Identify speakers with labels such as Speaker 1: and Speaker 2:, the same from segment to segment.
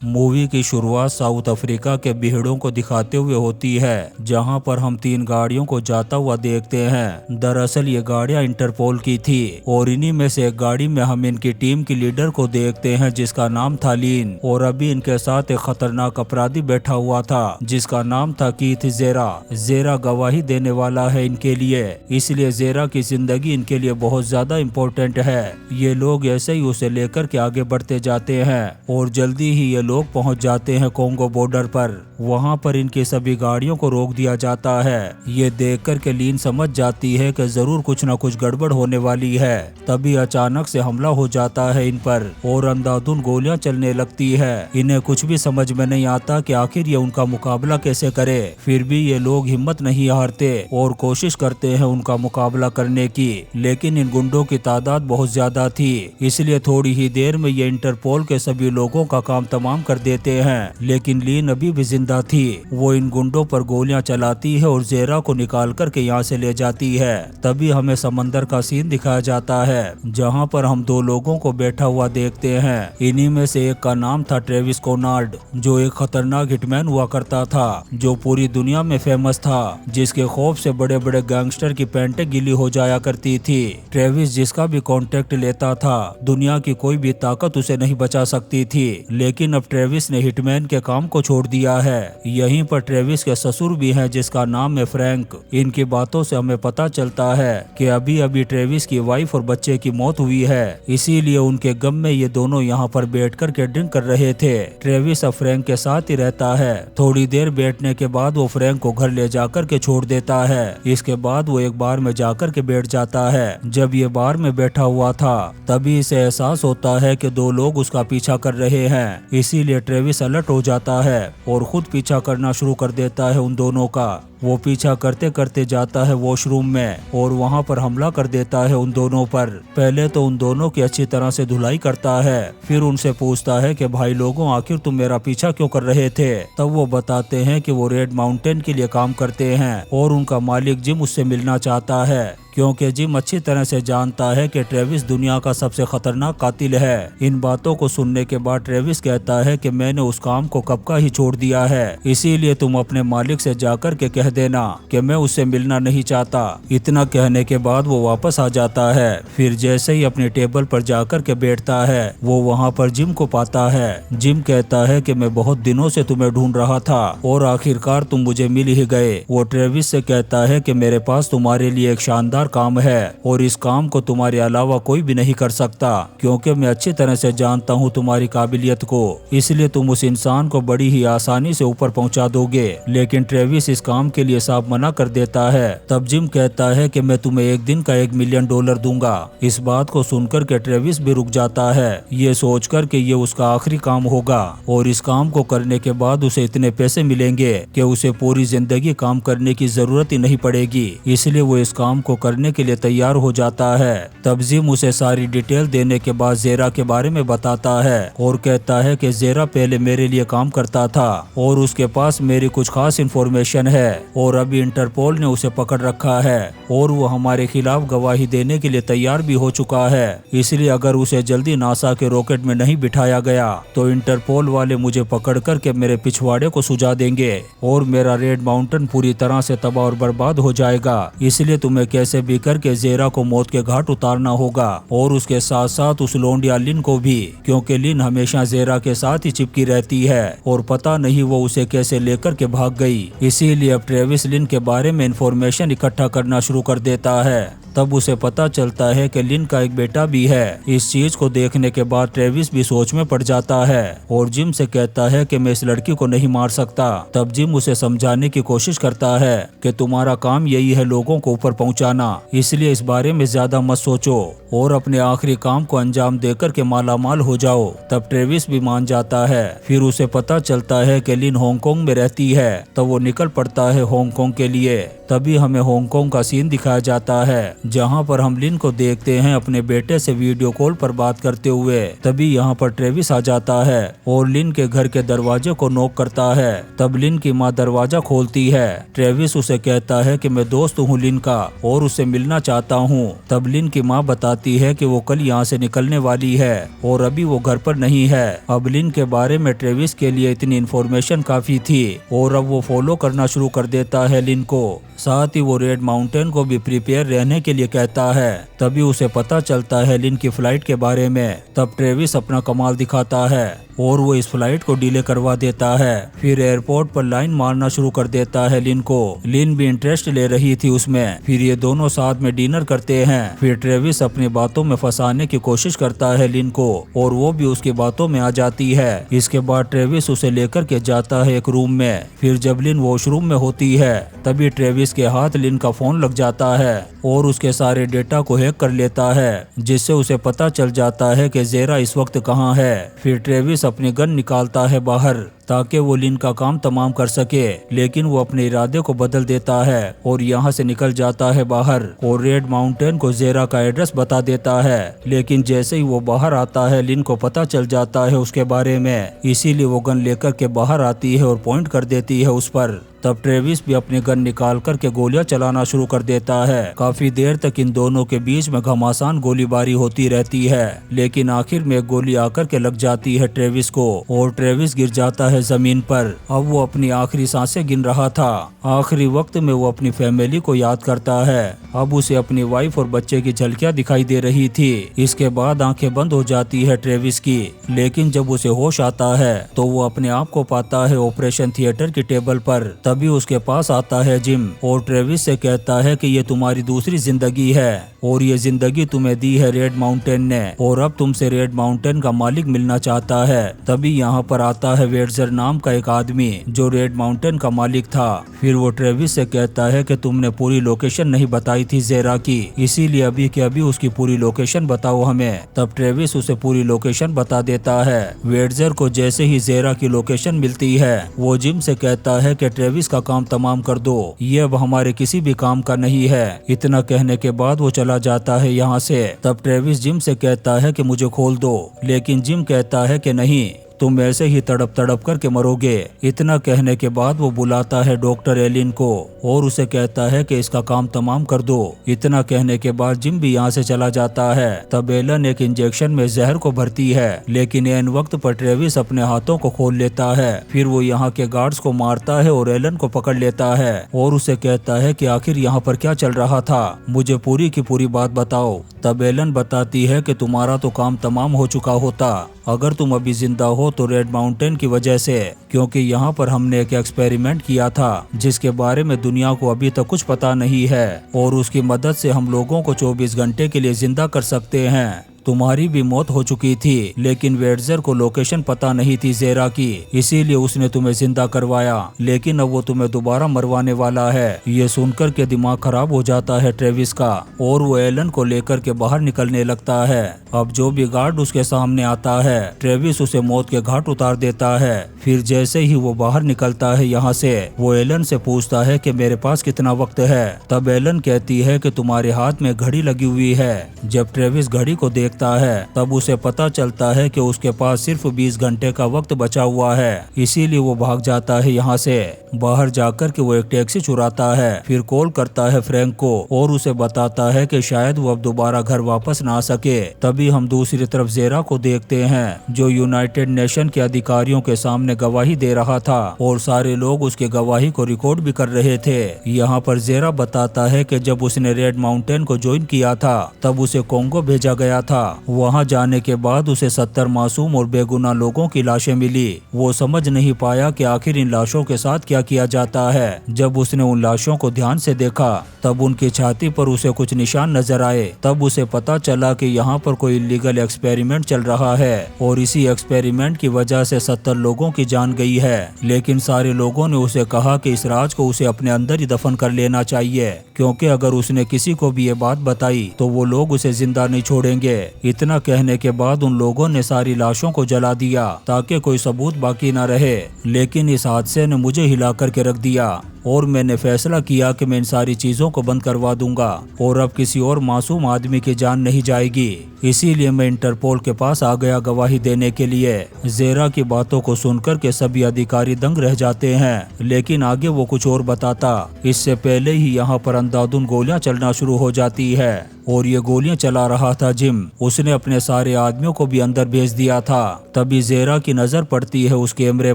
Speaker 1: Movie की शुरुआत south Africa के बिहड़ों को दिखाते हुए होती है, जहां पर हम 3 गाड़ियों को जाता हुआ देखते हैं। दरअसल ये गाड़ियां इंटरपोल की थी और इन्हीं में से एक गाड़ी में हम इनकी टीम की लीडर को देखते हैं जिसका नाम था लीन, और अभी इनके साथ एक खतरनाक अपराधी बैठा हुआ था जिसका नाम था कीथ जेरा। जेरा गवाही देने वाला है इनके लिए, इसलिए जेरा की जिंदगी इनके लिए बहुत ज्यादा इम्पोर्टेंट है। ये लोग ऐसे ही उसे लेकर के आगे बढ़ते जाते हैं और जल्दी ही ये लोग पहुंच जाते हैं कोंगो बॉर्डर पर। वहां पर इनकी सभी गाड़ियों को रोक दिया जाता है। ये देखकर के लीन समझ जाती है कि जरूर कुछ न कुछ गड़बड़ होने वाली है। तभी अचानक से हमला हो जाता है इन पर और अंधाधुंध गोलियां चलने लगती है। इन्हें कुछ भी समझ में नहीं आता कि आखिर ये उनका मुकाबला कैसे करे। फिर भी ये लोग हिम्मत नहीं हारते और कोशिश करते हैं उनका मुकाबला करने की, लेकिन इन गुंडों की तादाद बहुत ज्यादा थी, इसलिए थोड़ी ही देर में ये इंटरपोल के सभी लोगों का काम तमाम कर देते हैं। लेकिन लीन अभी भी जिंदा थी। वो इन गुंडों पर गोलियां चलाती है और जेरा को निकाल करके यहाँ से ले जाती है। तभी हमें समंदर का सीन दिखाया जाता है जहाँ पर हम 2 लोगों को बैठा हुआ देखते हैं। इन्हीं में से एक का नाम था ट्रेविस कोनार्ड, जो एक खतरनाक हिटमैन हुआ करता था जो पूरी दुनिया में फेमस था, जिसके खौफ से बड़े बड़े गैंगस्टर की पैंटें गीली हो जाया करती थी। ट्रेविस जिसका भी कांटेक्ट लेता था दुनिया की कोई भी ताकत उसे नहीं बचा सकती थी। लेकिन अब ट्रेविस ने हिटमैन के काम को छोड़ दिया है। यहीं पर ट्रेविस के ससुर भी हैं जिसका नाम है फ्रैंक। इनकी बातों से हमें पता चलता है कि अभी अभी ट्रेविस की वाइफ और बच्चे की मौत हुई है, इसीलिए उनके गम में ये दोनों यहाँ पर बैठ कर के ड्रिंक कर रहे थे। ट्रेविस अब फ्रैंक के साथ ही रहता है। थोड़ी देर बैठने के बाद वो फ्रैंक को घर ले जाकर के छोड़ देता है। इसके बाद वो एक बार में जाकर के बैठ जाता है। जब ये बार में बैठा हुआ था तभी इसे एहसास होता है कि 2 लोग उसका पीछा कर रहे हैं, इसीलिए ट्रेविस अलर्ट हो जाता है और खुद पीछा करना शुरू कर देता है उन दोनों का। वो पीछा करते करते जाता है वॉशरूम में और वहाँ पर हमला कर देता है उन दोनों पर। पहले तो उन दोनों की अच्छी तरह से धुलाई करता है, फिर उनसे पूछता है कि भाई लोगों आखिर तुम मेरा पीछा क्यों कर रहे थे। तब वो बताते हैं कि वो रेड माउंटेन के लिए काम करते हैं और उनका मालिक जिम उससे मिलना चाहता है, क्योंकि जिम अच्छी तरह से जानता है कि ट्रेविस दुनिया का सबसे खतरनाक कातिल है। इन बातों को सुनने के बाद ट्रेविस कहता है कि मैंने उस काम को कब का ही छोड़ दिया है, इसीलिए तुम अपने मालिक से जाकर के कह देना कि मैं उससे मिलना नहीं चाहता। इतना कहने के बाद वो वापस आ जाता है। फिर जैसे ही अपनी टेबल पर जाकर के बैठता है वो वहाँ पर जिम को पाता है। जिम कहता है कि मैं बहुत दिनों से तुम्हें ढूंढ रहा था और आखिरकार तुम मुझे मिल ही गए। वो ट्रेविस से कहता है कि मेरे पास तुम्हारे लिए एक शानदार काम है और इस काम को तुम्हारे अलावा कोई भी नहीं कर सकता, क्योंकि मैं अच्छी तरह से जानता हूँ तुम्हारी काबिलियत को, इसलिए तुम उस इंसान को बड़ी ही आसानी से ऊपर पहुँचा दोगे। लेकिन ट्रेविस इस काम के लिए साफ मना कर देता है। तब जिम कहता है कि मैं तुम्हें एक दिन का $1 मिलियन दूंगा। इस बात को सुनकर के ट्रेविस भी रुक जाता है, ये सोच कर के ये उसका आखिरी काम होगा और इस काम को करने के बाद उसे इतने पैसे मिलेंगे कि उसे पूरी जिंदगी काम करने की जरूरत ही नहीं पड़ेगी। इसलिए वो इस काम को करने के लिए तैयार हो जाता है। तब जिम उसे सारी डिटेल देने के बाद जेरा के बारे में बताता है और कहता है कि जेरा पहले मेरे लिए काम करता था और उसके पास मेरी कुछ खास इन्फॉर्मेशन है और अभी इंटरपोल ने उसे पकड़ रखा है और वो हमारे खिलाफ गवाही देने के लिए तैयार भी हो चुका है। इसलिए अगर उसे जल्दी नासा के रॉकेट में नहीं बिठाया गया तो इंटरपोल वाले मुझे पकड़ करके मेरे पिछवाड़े को सुझा देंगे और मेरा रेड माउंटेन पूरी तरह से तबाह और बर्बाद हो जाएगा। इसलिए तुम्हें कैसे भी करके जेरा को मौत के घाट उतारना होगा और उसके साथ साथ उस लोंडिया लिन को भी, क्योंकि लिन हमेशा जेरा के साथ ही चिपकी रहती है और पता नहीं वो उसे कैसे लेकर के भाग गई। इसीलिए अब ट्रेविस लिन के बारे में इंफॉर्मेशन इकट्ठा करना शुरू कर देता है। तब उसे पता चलता है कि लिन का एक बेटा भी है। इस चीज को देखने के बाद ट्रेविस भी सोच में पड़ जाता है और जिम से कहता है कि मैं इस लड़की को नहीं मार सकता। तब जिम उसे समझाने की कोशिश करता है कि तुम्हारा काम यही है लोगों को ऊपर पहुंचाना, इसलिए इस बारे में ज्यादा मत सोचो और अपने आखिरी काम को अंजाम देकर के मालामाल हो जाओ। तब ट्रेविस भी मान जाता है। फिर उसे पता चलता है कि लिन हांगकांग में रहती है, तब वो निकल पड़ता है हांगकांग के लिए। तभी हमें हांगकांग का सीन दिखाया जाता है जहाँ पर हम लिन को देखते हैं अपने बेटे से वीडियो कॉल पर बात करते हुए। तभी यहाँ पर ट्रेविस आ जाता है और लिन के घर के दरवाजे को नॉक करता है। तब लिन की माँ दरवाजा खोलती है। ट्रेविस उसे कहता है कि मैं दोस्त हूँ लिन का और उससे मिलना चाहता हूँ। तब लिन की माँ बताती है कि वो कल यहाँ से निकलने वाली है और अभी वो घर पर नहीं है। अब लिन के बारे में ट्रेविस के लिए इतनी इन्फॉर्मेशन काफी थी और अब वो फॉलो करना शुरू कर देता है लिन को। साथ ही वो रेड माउंटेन को भी प्रिपेयर रहने के लिए कहता है। तभी उसे पता चलता है लिन की फ्लाइट के बारे में। तब ट्रेविस अपना कमाल दिखाता है और वो इस फ्लाइट को डिले करवा देता है। फिर एयरपोर्ट पर लाइन मारना शुरू कर देता है लिन को। लिन भी इंटरेस्ट ले रही थी उसमें। फिर ये दोनों साथ में डिनर करते हैं। फिर ट्रेविस अपनी बातों में फंसाने की कोशिश करता है लिन को और वो भी उसकी बातों में आ जाती है। इसके बाद ट्रेविस उसे लेकर के जाता है एक रूम में। फिर जब लिन वॉशरूम में होती है तभी ट्रेविस के हाथ लिन का फोन लग जाता है और उसके सारे डेटा को हैक कर लेता है, जिससे उसे पता चल जाता है कि ज़ेरा इस वक्त कहाँ है। फिर ट्रेविस अपनी गन निकालता है बाहर ताकि वो लिन का काम तमाम कर सके, लेकिन वो अपने इरादे को बदल देता है और यहाँ से निकल जाता है बाहर और रेड माउंटेन को ज़ेरा का एड्रेस बता देता है। लेकिन जैसे ही वो बाहर आता है लिन को पता चल जाता है उसके बारे में, इसीलिए वो गन लेकर के बाहर आती है और पॉइंट कर देती है उस पर। तब ट्रेविस भी अपनी गन निकाल कर के गोलियां चलाना शुरू कर देता है। काफी देर तक इन दोनों के बीच में घमासान गोलीबारी होती रहती है, लेकिन आखिर में एक गोली आकर के लग जाती है ट्रेविस को और ट्रेविस गिर जाता है जमीन पर। अब वो अपनी आखिरी सांसें गिन रहा था। आखिरी वक्त में वो अपनी फैमिली को याद करता है। अब उसे अपनी वाइफ और बच्चे की झलकियां दिखाई दे रही थी। इसके बाद आंखें बंद हो जाती है ट्रेविस की, लेकिन जब उसे होश आता है तो वो अपने आप को पाता है ऑपरेशन थिएटर की टेबल पर। तभी उसके पास आता है जिम और ट्रेविस से कहता है कि ये तुम्हारी दूसरी जिंदगी है और ये जिंदगी तुम्हें दी है रेड माउंटेन ने और अब तुमसे रेड माउंटेन का मालिक मिलना चाहता है। तभी यहाँ पर आता है वेडजर नाम का एक आदमी जो रेड माउंटेन का मालिक था। फिर वो ट्रेविस से कहता है कि तुमने पूरी लोकेशन नहीं बताई थी ज़ेरा की, इसीलिए अभी के अभी उसकी पूरी लोकेशन बताओ हमें। तब ट्रेविस उसे पूरी लोकेशन बता देता है। वेडजर को जैसे ही ज़ेरा की लोकेशन मिलती है वो जिम से कहता है कि ट्रेविस का काम तमाम कर दो, ये अब हमारे किसी भी काम का नहीं है। इतना कहने के बाद वो चला जाता है यहाँ से। तब ट्रेविस जिम से कहता है कि मुझे खोल दो, लेकिन जिम कहता है कि नहीं, तुम ऐसे ही तड़प तड़प करके मरोगे। इतना कहने के बाद वो बुलाता है डॉक्टर एलिन को और उसे कहता है कि इसका काम तमाम कर दो। इतना कहने के बाद जिम भी यहाँ से चला जाता है। तब एलन एक इंजेक्शन में जहर को भरती है, लेकिन एन वक्त पर ट्रेविस अपने हाथों को खोल लेता है। फिर वो यहाँ के गार्ड्स को मारता है और एलन को पकड़ लेता है और उसे कहता है कि आखिर यहाँ पर क्या चल रहा था, मुझे पूरी की पूरी बात बताओ। तब एलन बताती है कि तुम्हारा तो काम तमाम हो चुका होता अगर तुम अभी जिंदा हो तो रेड माउंटेन की वजह से, क्योंकि यहाँ पर हमने एक एक्सपेरिमेंट किया था जिसके बारे में दुनिया को अभी तक कुछ पता नहीं है और उसकी मदद से हम लोगों को 24 घंटे के लिए जिंदा कर सकते हैं। तुम्हारी भी मौत हो चुकी थी, लेकिन वेडजर को लोकेशन पता नहीं थी ज़ेरा की, इसीलिए उसने तुम्हें जिंदा करवाया, लेकिन अब वो तुम्हें दोबारा मरवाने वाला है। ये सुनकर के दिमाग खराब हो जाता है ट्रेविस का और वो एलन को लेकर के बाहर निकलने लगता है। अब जो भी गार्ड उसके सामने आता है ट्रेविस उसे मौत के घाट उतार देता है। फिर जैसे ही वो बाहर निकलता है यहाँ से, वो एलन से पूछता है कि मेरे पास कितना वक्त है। तब एलन कहती है कि तुम्हारे हाथ में घड़ी लगी हुई है। जब ट्रेविस घड़ी को देखता है तब उसे पता चलता है कि उसके पास सिर्फ 20 घंटे का वक्त बचा हुआ है, इसीलिए वो भाग जाता है यहाँ से। बाहर जाकर के वो एक टैक्सी चुराता है, फिर कॉल करता है फ्रैंक को और उसे बताता है कि शायद वो अब दोबारा घर वापस ना आ सके। तभी हम दूसरी तरफ ज़ेरा को देखते हैं जो यूनाइटेड नेशन के अधिकारियों के सामने गवाही दे रहा था और सारे लोग उसकी गवाही को रिकॉर्ड भी कर रहे थे। यहाँ पर ज़ेरा बताता है कि जब उसने रेड माउंटेन को ज्वाइन किया था तब उसे कोंगो भेजा गया था। वहाँ जाने के बाद उसे 70 मासूम और बेगुनाह लोगों की लाशें मिली। वो समझ नहीं पाया कि आखिर इन लाशों के साथ क्या किया जाता है। जब उसने उन लाशों को ध्यान से देखा तब उनकी छाती पर उसे कुछ निशान नजर आए। तब उसे पता चला कि यहाँ पर कोई इलीगल एक्सपेरिमेंट चल रहा है और इसी एक्सपेरिमेंट की वजह से 70 लोगों की जान गई है। लेकिन सारे लोगों ने उसे कहा कि इस राज को उसे अपने अंदर ही दफन कर लेना चाहिए, क्योंकि अगर उसने किसी को भी ये बात बताई तो वो लोग उसे जिंदा नहीं छोड़ेंगे। इतना कहने के बाद उन लोगों ने सारी लाशों को जला दिया ताकि कोई सबूत बाकी न रहे। लेकिन इस हादसे ने मुझे हिला करके रख दिया और मैंने फैसला किया कि मैं इन सारी चीजों को बंद करवा दूंगा और अब किसी और मासूम आदमी की जान नहीं जाएगी। इसीलिए मैं इंटरपोल के पास आ गया गवाही देने के लिए। जेरा की बातों को सुनकर के सभी अधिकारी दंग रह जाते हैं, लेकिन आगे वो कुछ और बताता। इससे पहले ही यहाँ पर अंधाधुंध गोलियां चलना शुरू हो जाती है और ये गोलियां चला रहा था जिम। उसने अपने सारे आदमियों को भी अंदर भेज दिया था। तभी जेरा की नजर पड़ती है उस कैमरे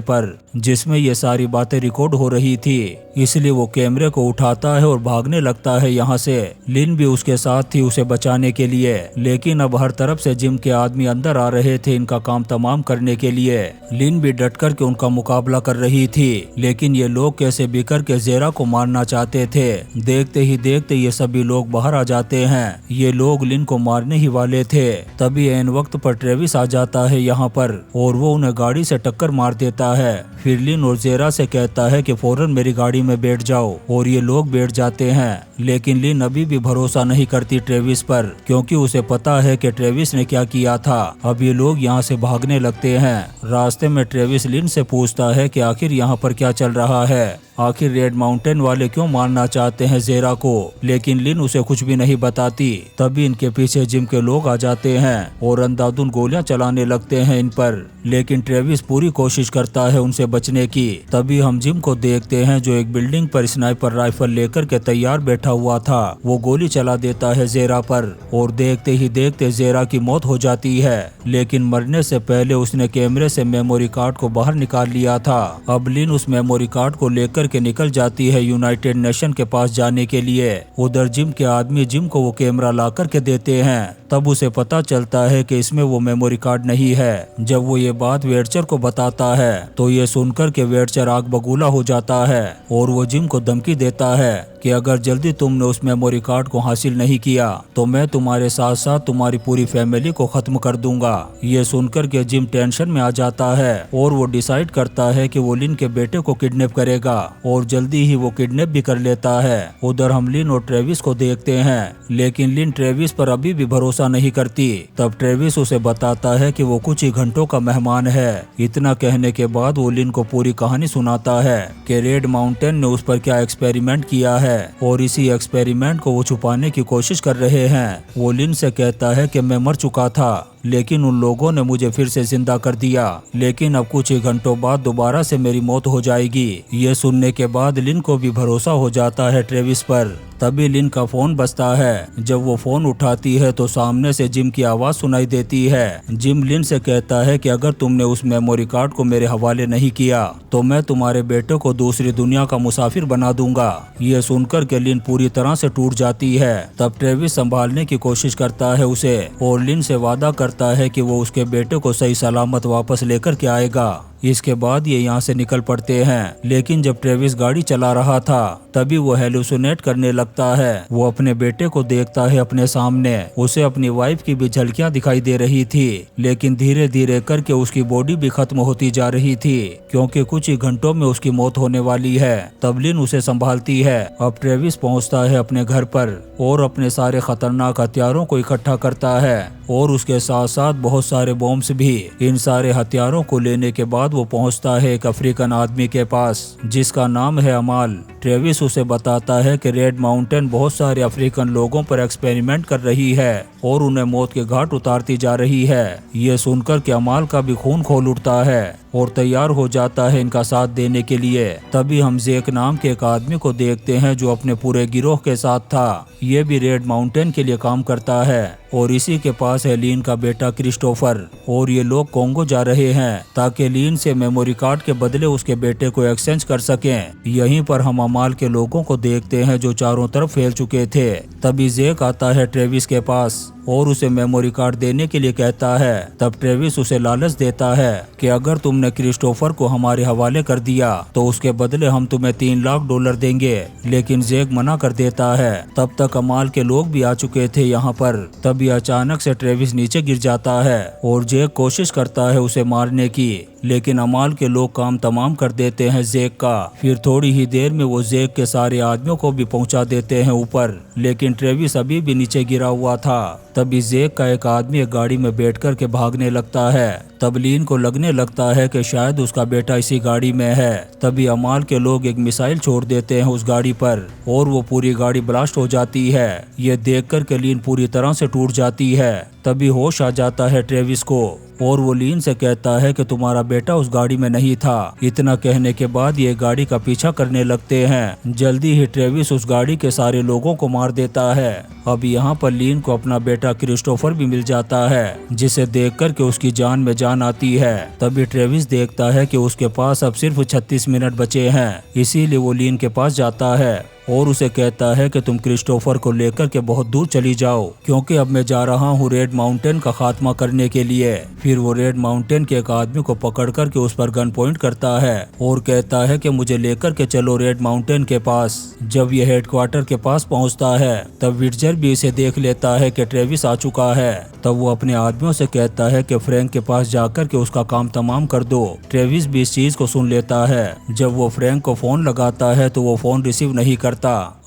Speaker 1: पर जिसमें ये सारी बातें रिकॉर्ड हो रही थी। इसलिए वो कैमरे को उठाता है और भागने लगता है यहाँ से। लिन भी उसके साथ थी उसे बचाने के लिए, लेकिन अब हर तरफ से जिम के आदमी अंदर आ रहे थे इनका काम तमाम करने के लिए। लिन भी डट कर के उनका मुकाबला कर रही थी, लेकिन ये लोग कैसे भी करके जेरा को मारना चाहते थे। देखते ही देखते ये सभी लोग बाहर आ जाते हैं। ये लोग लिन को मारने ही वाले थे। तभी एन वक्त पर ट्रेविस आ जाता है यहाँ पर और वो उन्हें गाड़ी से टक्कर मार देता है। फिर लिन और जेरा से कहता है कि फौरन मेरी गाड़ी में बैठ जाओ और ये लोग बैठ जाते हैं। लेकिन लिन अभी भी भरोसा नहीं करती ट्रेविस पर, क्योंकि उसे पता है कि ट्रेविस ने क्या किया था। अब ये लोग यहाँ से भागने लगते हैं। रास्ते में ट्रेविस लिन से पूछता है कि आखिर यहाँ पर क्या चल रहा है, आखिर रेड माउंटेन वाले क्यों मारना चाहते हैं जेरा को। लेकिन लिन उसे कुछ भी नहीं बताती। तभी इनके पीछे जिम के लोग आ जाते हैं और अंधाधुंध गोलियां चलाने लगते हैं इन पर। लेकिन ट्रेविस पूरी कोशिश करता है उनसे बचने की। तभी हम जिम को देखते हैं जो एक बिल्डिंग पर स्नाइपर राइफल लेकर के तैयार बैठा हुआ था। वो गोली चला देता है जेरा पर और देखते ही देखते जेरा की मौत हो जाती है। लेकिन मरने से पहले उसने कैमरे से मेमोरी कार्ड को बाहर निकाल लिया था। अब लिन उस मेमोरी कार्ड को लेकर के निकल जाती है यूनाइटेड नेशन के पास जाने के लिए। उधर जिम के आदमी जिम को वो कैमरा ला करके देते हैं। तब उसे पता चलता है कि इसमें वो मेमोरी कार्ड नहीं है। जब वो ये बात वेडचर को बताता है तो ये सुनकर के वेडचर आग बबूला हो जाता है और वो जिम को धमकी देता है कि अगर जल्दी तुमने उस मेमोरी कार्ड को हासिल नहीं किया तो मैं तुम्हारे साथ साथ तुम्हारी पूरी फैमिली को खत्म कर दूंगा। ये सुनकर के जिम टेंशन में आ जाता है और वो डिसाइड करता है कि वो लिन के बेटे को किडनैप करेगा और जल्दी ही वो किडनैप भी कर लेता है। उधर हम लिन और ट्रेविस को देखते हैं, लेकिन लिन ट्रेविस पर अभी भी भरोसा नहीं करती। तब ट्रेविस उसे बताता है कि वो कुछ ही घंटों का मेहमान है। इतना कहने के बाद वो लिन को पूरी कहानी सुनाता है कि रेड माउंटेन ने उस पर क्या एक्सपेरिमेंट किया है और इसी एक्सपेरिमेंट को वो छुपाने की कोशिश कर रहे हैं। वो लिन से कहता है कि मैं मर चुका था, लेकिन उन लोगों ने मुझे फिर से जिंदा कर दिया, लेकिन अब कुछ ही घंटों बाद दोबारा से मेरी मौत हो जाएगी। ये सुनने के बाद लिन को भी भरोसा हो जाता है ट्रेविस पर। तभी लिन का फोन बजता है। जब वो फोन उठाती है तो सामने से जिम की आवाज सुनाई देती है। जिम लिन से कहता है कि अगर तुमने उस मेमोरी कार्ड को मेरे हवाले नहीं किया तो मैं तुम्हारे बेटे को दूसरी दुनिया का मुसाफिर बना दूंगा। ये सुनकर के लिन पूरी तरह से टूट जाती है। तब ट्रेविस संभालने की कोशिश करता है उसे और लिन से वादा करता है कि वो उसके बेटे को सही सलामत वापस लेकर के आएगा। इसके बाद ये यहाँ से निकल पड़ते हैं। लेकिन जब ट्रेविस गाड़ी चला रहा था तभी वो हेलुसिनेट करने लगता है। वो अपने बेटे को देखता है अपने सामने। उसे अपनी वाइफ की भी झलकियां दिखाई दे रही थी, लेकिन धीरे धीरे करके उसकी बॉडी भी खत्म होती जा रही थी, क्योंकि कुछ ही घंटों में उसकी मौत होने वाली है। तब लिन उसे संभालती है। अब ट्रेविस पहुंचता है अपने घर पर और अपने सारे खतरनाक हथियारों को इकट्ठा करता है और उसके साथ साथ बहुत सारे बॉम्ब्स भी। इन सारे हथियारों को लेने के बाद वो पहुंचता है एक अफ्रीकन आदमी के पास जिसका नाम है अमाल। ट्रेविस उसे बताता है कि रेड माउंटेन बहुत सारे अफ्रीकन लोगों पर एक्सपेरिमेंट कर रही है और उन्हें मौत के घाट उतारती जा रही है। ये सुनकर के अमाल का भी खून खोल उठता है और तैयार हो जाता है इनका साथ देने के लिए। तभी हम जेक नाम के एक आदमी को देखते हैं जो अपने पूरे गिरोह के साथ था। ये भी रेड माउंटेन के लिए काम करता है और इसी के पास है लीन का बेटा क्रिस्टोफर। और ये लोग कोंगो जा रहे हैं ताकि लीन से मेमोरी कार्ड के बदले उसके बेटे को एक्सचेंज कर सकें। यहीं पर हम अमाल के लोगों को देखते हैं जो चारों तरफ फैल चुके थे। तभी जेक आता है ट्रेविस के पास और उसे मेमोरी कार्ड देने के लिए कहता है। तब ट्रेविस उसे लालच देता है कि अगर तुमने क्रिस्टोफर को हमारे हवाले कर दिया तो उसके बदले हम तुम्हें $3 लाख देंगे। लेकिन जेक मना कर देता है। तब तक अमाल के लोग भी आ चुके थे यहाँ पर। तभी अचानक से ट्रेविस नीचे गिर जाता है और जेक कोशिश करता है उसे मारने की, लेकिन अमाल के लोग काम तमाम कर देते हैं जेक का। फिर थोड़ी ही देर में वो जेक के सारे आदमियों को भी पहुंचा देते हैं ऊपर, लेकिन ट्रेविस अभी भी नीचे गिरा हुआ था। तभी जेक का एक आदमी एक गाड़ी में बैठ कर के भागने लगता है। तब लीन को लगने लगता है कि शायद उसका बेटा इसी गाड़ी में है। तभी अमाल के लोग एक मिसाइल छोड़ देते हैं उस गाड़ी पर और वो पूरी गाड़ी ब्लास्ट हो जाती है। ये देखकर के लीन पूरी तरह से टूट जाती है। तभी होश आ जाता है ट्रेविस को और वो लीन से कहता है कि तुम्हारा बेटा उस गाड़ी में नहीं था। इतना कहने के बाद ये गाड़ी का पीछा करने लगते हैं। जल्दी ही ट्रेविस उस गाड़ी के सारे लोगों को मार देता है। अब यहाँ पर लीन को अपना बेटा क्रिस्टोफर भी मिल जाता है, जिसे देखकर के उसकी जान में जान आती है। तभी ट्रेविस देखता है कि उसके पास अब सिर्फ 36 मिनट बचे हैं, इसीलिए वो लीन के पास जाता है और उसे कहता है कि तुम क्रिस्टोफर को लेकर के बहुत दूर चली जाओ, क्योंकि अब मैं जा रहा हूँ रेड माउंटेन का खात्मा करने के लिए। फिर वो रेड माउंटेन के एक आदमी को पकड़ कर के उस पर गन पॉइंट करता है और कहता है कि मुझे लेकर के चलो रेड माउंटेन के पास। जब ये हेडक्वार्टर के पास पहुँचता है तब विडजर भी इसे देख लेता है कि ट्रेविस आ चुका है। तब वो अपने आदमियों से कहता है कि फ्रैंक के पास जाकर के उसका काम तमाम कर दो। ट्रेविस भी इस चीज को सुन लेता है। जब वो फ्रैंक को फोन लगाता है तो वो फोन रिसीव नहीं करता।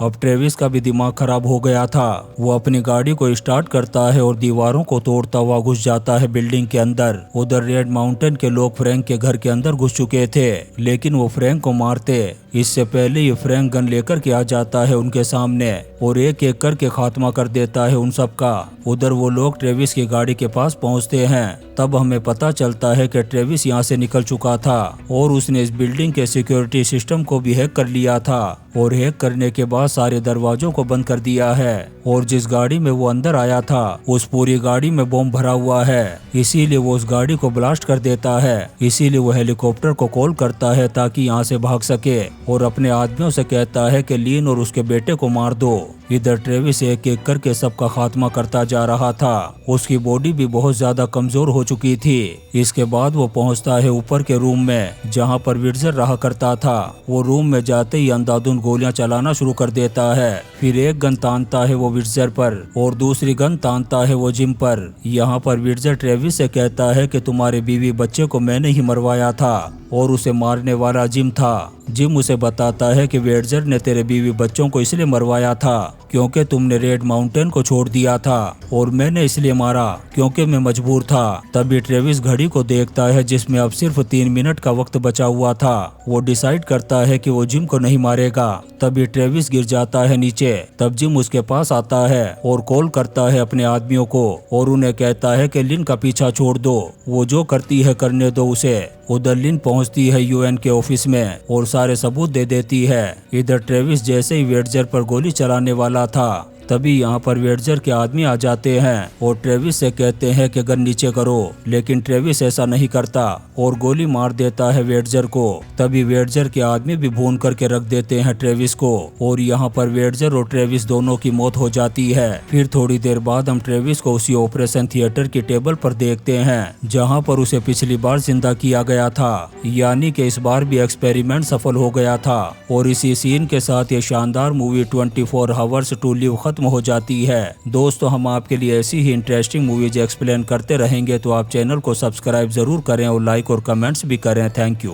Speaker 1: अब ट्रेविस का भी दिमाग खराब हो गया था। वो अपनी गाड़ी को स्टार्ट करता है और दीवारों को तोड़ता हुआ घुस जाता है बिल्डिंग के अंदर। उधर रेड माउंटेन के लोग फ्रैंक के घर के अंदर घुस चुके थे, लेकिन वो फ्रैंक को मारते इससे पहले ये फ्रैंक गन लेकर के आ जाता है उनके सामने और एक एक करके खात्मा कर देता है उन सब का। उधर वो लोग ट्रेविस की गाड़ी के पास पहुंचते हैं। तब हमें पता चलता है कि ट्रेविस यहाँ से निकल चुका था और उसने इस बिल्डिंग के सिक्योरिटी सिस्टम को भी हैक कर लिया था और हैक करने के बाद सारे दरवाजों को बंद कर दिया है। और जिस गाड़ी में वो अंदर आया था उस पूरी गाड़ी में बॉम्ब भरा हुआ है, इसीलिए वो उस गाड़ी को ब्लास्ट कर देता है। इसीलिए वो हेलीकॉप्टर को कॉल करता है ताकि यहाँ से भाग सके और अपने आदमियों से कहता है कि लीन और उसके बेटे को मार दो। इधर ट्रेविस एक एक करके सबका खात्मा करता जा रहा था। उसकी बॉडी भी बहुत ज्यादा कमजोर हो चुकी थी। इसके बाद वो पहुंचता है ऊपर के रूम में जहां पर विडजर रहा करता था। वो रूम में जाते ही अंधाधुंध गोलियां चलाना शुरू कर देता है। फिर एक गन तानता है वो विडजर पर और दूसरी गन तानता है वो जिम पर। यहाँ पर विडजर ट्रेविस से कहता है कि तुम्हारे बीवी बच्चे को मैंने ही मरवाया था और उसे मारने वाला जिम था। जिम उसे बताता है कि विडजर ने तेरे बीवी बच्चों को इसलिए मरवाया था क्योंकि तुमने रेड माउंटेन को छोड़ दिया था और मैंने इसलिए मारा क्योंकि मैं मजबूर था। तभी ट्रेविस घड़ी को देखता है जिसमें अब सिर्फ 3 मिनट का वक्त बचा हुआ था। वो डिसाइड करता है कि वो जिम को नहीं मारेगा। तभी ट्रेविस गिर जाता है नीचे। तब जिम उसके पास आता है और कॉल करता है अपने आदमियों को और उन्हें कहता है कि लिन का पीछा छोड़ दो, वो जो करती है करने दो उसे। उधर लिन पहुंचती है यूएन के ऑफिस में और सारे सबूत दे देती है। इधर ट्रेविस जैसे ही विडजर पर गोली चलाने वाला था तभी यहाँ पर विडजर के आदमी आ जाते हैं और ट्रेविस से कहते हैं कि गन नीचे करो, लेकिन ट्रेविस ऐसा नहीं करता और गोली मार देता है विडजर को। तभी विडजर के आदमी भी भून करके रख देते हैं ट्रेविस को और यहाँ पर विडजर और ट्रेविस दोनों की मौत हो जाती है। फिर थोड़ी देर बाद हम ट्रेविस को उसी ऑपरेशन थिएटर की टेबल पर देखते हैं जहाँ पर उसे पिछली बार जिंदा किया गया था, यानी कि इस बार भी एक्सपेरिमेंट सफल हो गया था। और इसी सीन के साथ ये शानदार मूवी 24 Hours to Live खत्म हो जाती है। दोस्तों, हम आपके लिए ऐसी ही इंटरेस्टिंग मूवीज एक्सप्लेन करते रहेंगे, तो आप चैनल को सब्सक्राइब जरूर करें और लाइक और कमेंट्स भी करें। Thank you.